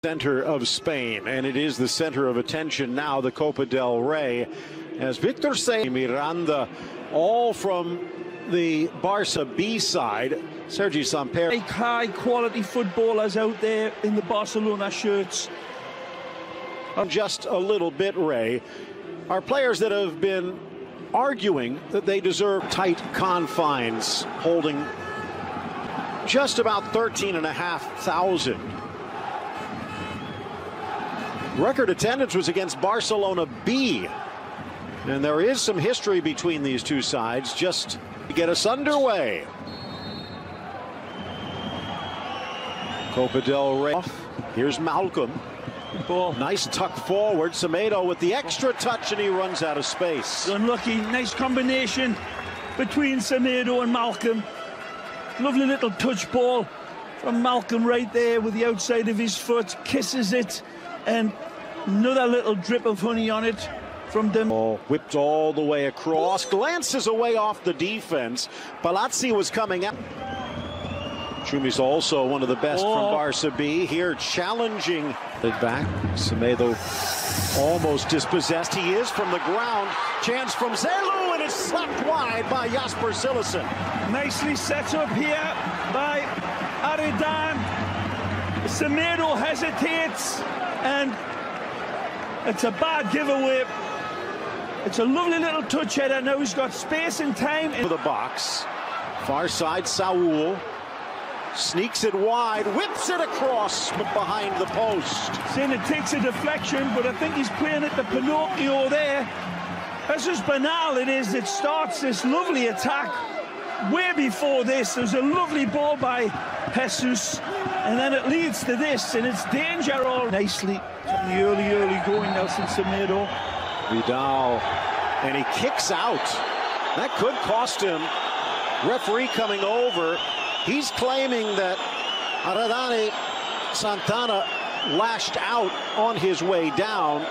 Center of Spain, and it is the center of attention now, the Copa del Rey, as Victor say Miranda, all from the Barca B side. Sergi Samper. High quality footballers out there in the Barcelona shirts. Just a little bit, Ray, are players that have been arguing that they deserve tight confines, holding just about 13,500. Record attendance was against Barcelona B, and there is some history between these two sides just to get us underway. Copa del Rey. Here's Malcolm. Good ball. Nice tuck forward. Semedo with the extra touch, and he runs out of space. Unlucky. Nice combination between Semedo and Malcolm. Lovely little touch ball from Malcolm right there with the outside of his foot. Kisses it, and another little drip of honey on it from them. Whipped all the way across, glances away off the defense. Palazzi was coming out. Chumi's also one of the best from Barca B. Here challenging it back. Semedo almost dispossessed. He is from the ground. Chance from Zelu, and it's slapped wide by Jasper Cillessen. Nicely set up here by Aridan. Semedo hesitates, and it's a bad giveaway. It's a lovely little touch header. Now he's got space and time for the box. Far side, Saul sneaks it wide, whips it across, but behind the post. Saying it takes a deflection, but I think he's playing at the Pinocchio there. That's just banal. It is. It starts this lovely attack. Way before this, there's a lovely ball by Jesus, and then it leads to this, and it's danger all nicely from the early going. Nelson Semedo. Vidal, and he kicks out. That could cost him. Referee coming over. He's claiming that Aradane Santana lashed out on his way down.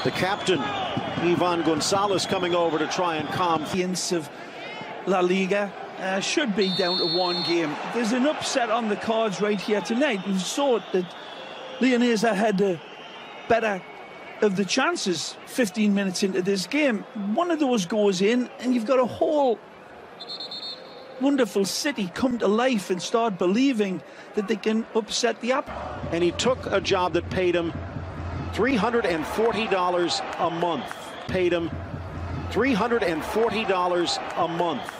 The captain, Ivan Gonzalez, coming over to try and calm of La Liga. Should be down to one game. There's an upset on the cards right here tonight. We saw that Leonesa had the better of the chances 15 minutes into this game. One of those goes in, and you've got a whole wonderful city come to life and start believing that they can upset the app. And he took a job that paid him $340 a month. Paid him $340 a month.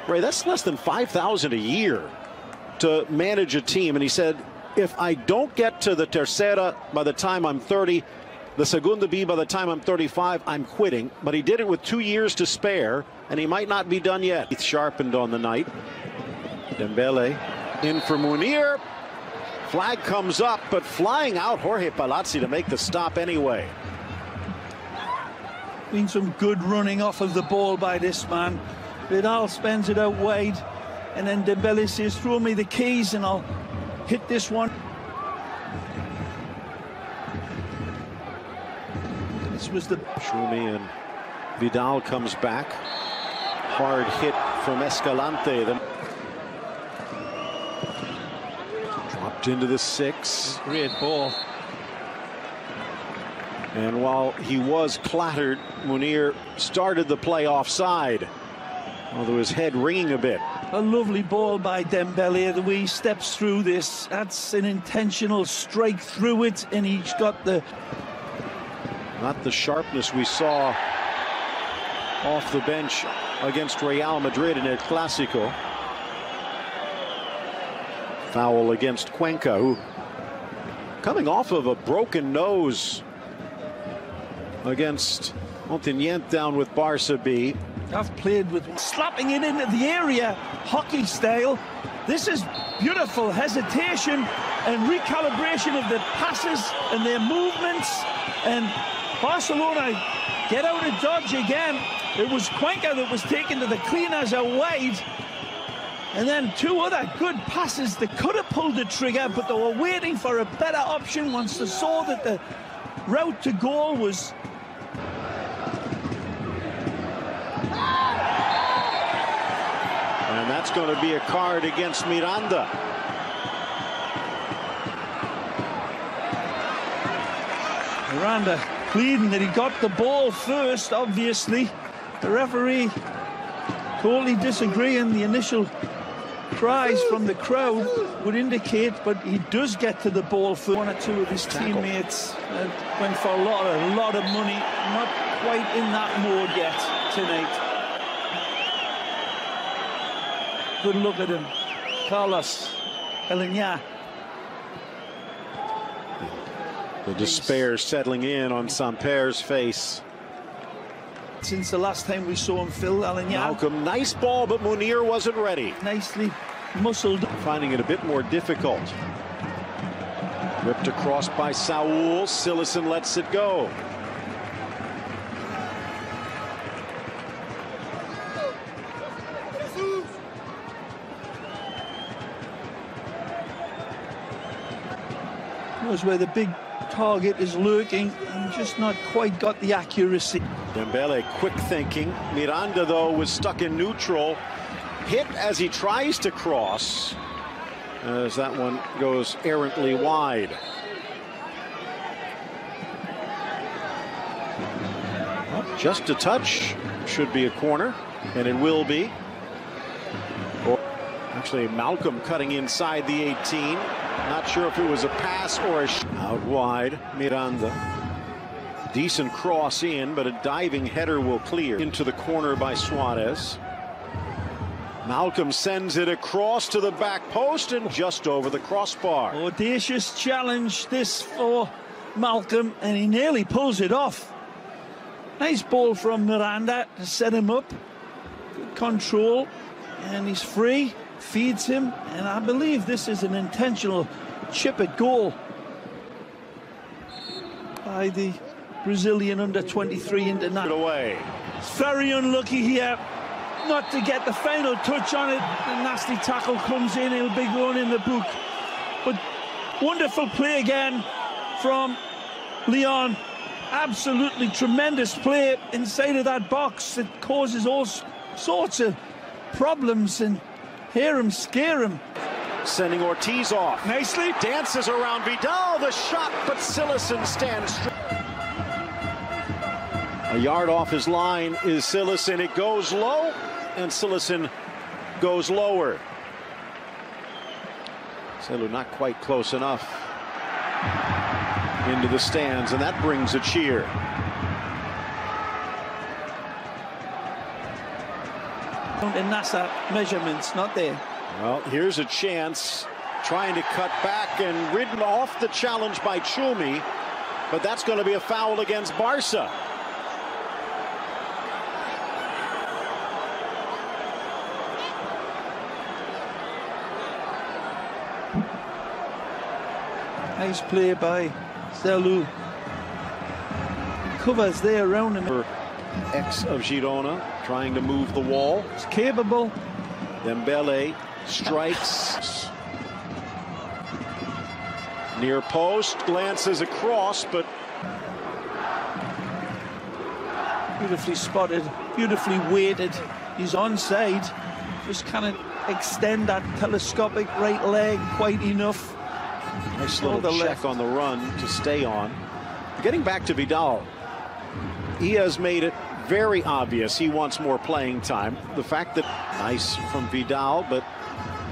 Ray, that's less than $5,000 a year to manage a team. And he said, if I don't get to the Tercera by the time I'm 30, the Segunda B by the time I'm 35, I'm quitting. But he did it with 2 years to spare, and he might not be done yet. He's sharpened on the night. Dembele in for Munir. Flag comes up, but flying out Jorge Palazzi to make the stop anyway. Been some good running off of the ball by this man. Vidal spends it out wide, and then Dembele says, throw me the keys and I'll hit this one. This was the Schumi, and Vidal comes back. Hard hit from Escalante. Then dropped into the 6. Great ball. And while he was clattered, Munir started the play offside, although his head ringing a bit. A lovely ball by Dembele. The way he steps through this, that's an intentional strike through it, and he's got the... Not the sharpness we saw off the bench against Real Madrid in El Clásico. Foul against Cuenca, who coming off of a broken nose against Montaigne down with Barca B. I've played with slapping it into the area, hockey style. This is beautiful hesitation and recalibration of the passes and their movements, and Barcelona get out of dodge again. It was Cuenca that was taken to the cleaners out wide, and then two other good passes that could have pulled the trigger, but they were waiting for a better option once they saw that the route to goal was... And that's going to be a card against Miranda. Miranda pleading that he got the ball first, obviously. The referee totally disagreeing. The initial cries from the crowd would indicate, but he does get to the ball for one or two of his teammates. Went for a lot of money. Not quite in that mode yet tonight. Good look at him. Carlos Elena. The despair settling in on Samper's face. Since the last time we saw him, Phil, Elena. Malcolm, nice ball, but Munir wasn't ready. Nicely muscled. Finding it a bit more difficult. Ripped across by Saul. Sillison lets it go. Knows where the big target is lurking and just not quite got the accuracy. Dembele quick thinking. Miranda, though, was stuck in neutral. Hit as he tries to cross, as that one goes errantly wide. Just a touch, should be a corner, and it will be. Actually, Malcolm cutting inside the 18. Not sure if it was a pass or a out wide. Miranda. Decent cross in, but a diving header will clear into the corner by Suarez. Malcolm sends it across to the back post and just over the crossbar. Audacious challenge this for Malcolm, and he nearly pulls it off. Nice ball from Miranda to set him up. Good control, and he's free. Feeds him, and I believe this is an intentional chip at goal by the Brazilian under-23 international. Away. It's very unlucky here not to get the final touch on it. The nasty tackle comes in, it'll be going in the book. But wonderful play again from Leon. Absolutely tremendous play inside of that box. It causes all sorts of problems, and hear him, scare him. Sending Ortiz off. Nicely. Dances around Vidal, the shot, but Sillison stands straight. A yard off his line is Sillison. It goes low, and Sillison goes lower. Selu not quite close enough into the stands, and that brings a cheer. Lionesa measurements not there. Well, here's a chance, trying to cut back and ridden off the challenge by Chumi, but that's going to be a foul against Barca. Nice play by Selu. Covers there around him. Ex of Girona trying to move the wall. He's capable. Dembele strikes. Near post, glances across, but beautifully spotted, beautifully weighted. He's onside. Just kind of extend that telescopic right leg quite enough. Nice little check on the run to stay on. Getting back to Vidal, he has made it very obvious he wants more playing time. The fact that nice from Vidal, but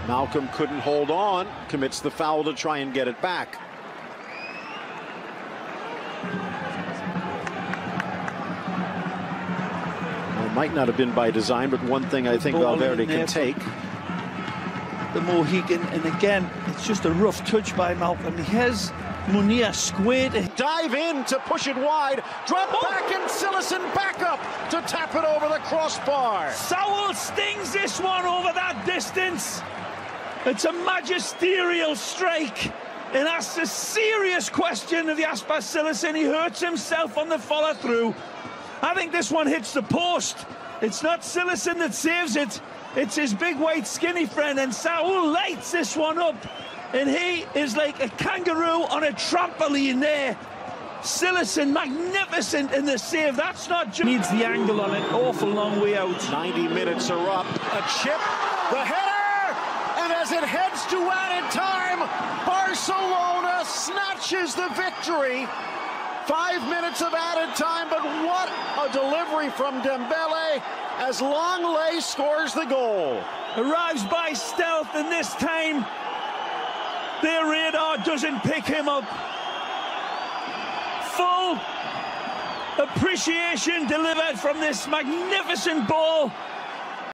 Malcolm couldn't hold on, commits the foul to try and get it back. Well, it might not have been by design, but one thing I think Valverde can take. The Mohican, and again, it's just a rough touch by Malcolm. He has Munir squared. Dive in to push it wide, drop back, and Sillison back up to tap it over the crossbar. Saul stings this one over that distance. It's a magisterial strike, and asks a serious question of Jasper Sillison. He hurts himself on the follow-through. I think this one hits the post. It's not Sillison that saves it. It's his big, white, skinny friend, and Saul lights this one up. And he is like a kangaroo on a trampoline there. Sillison, magnificent in the save. That's not just... Needs the angle on it. Awful long way out. 90 minutes are up. A chip. The header! And as it heads to added time, Barcelona snatches the victory. 5 minutes of added time, but what a delivery from Dembele as Longley scores the goal. Arrives by stealth, and this time their radar doesn't pick him up. Full appreciation delivered from this magnificent ball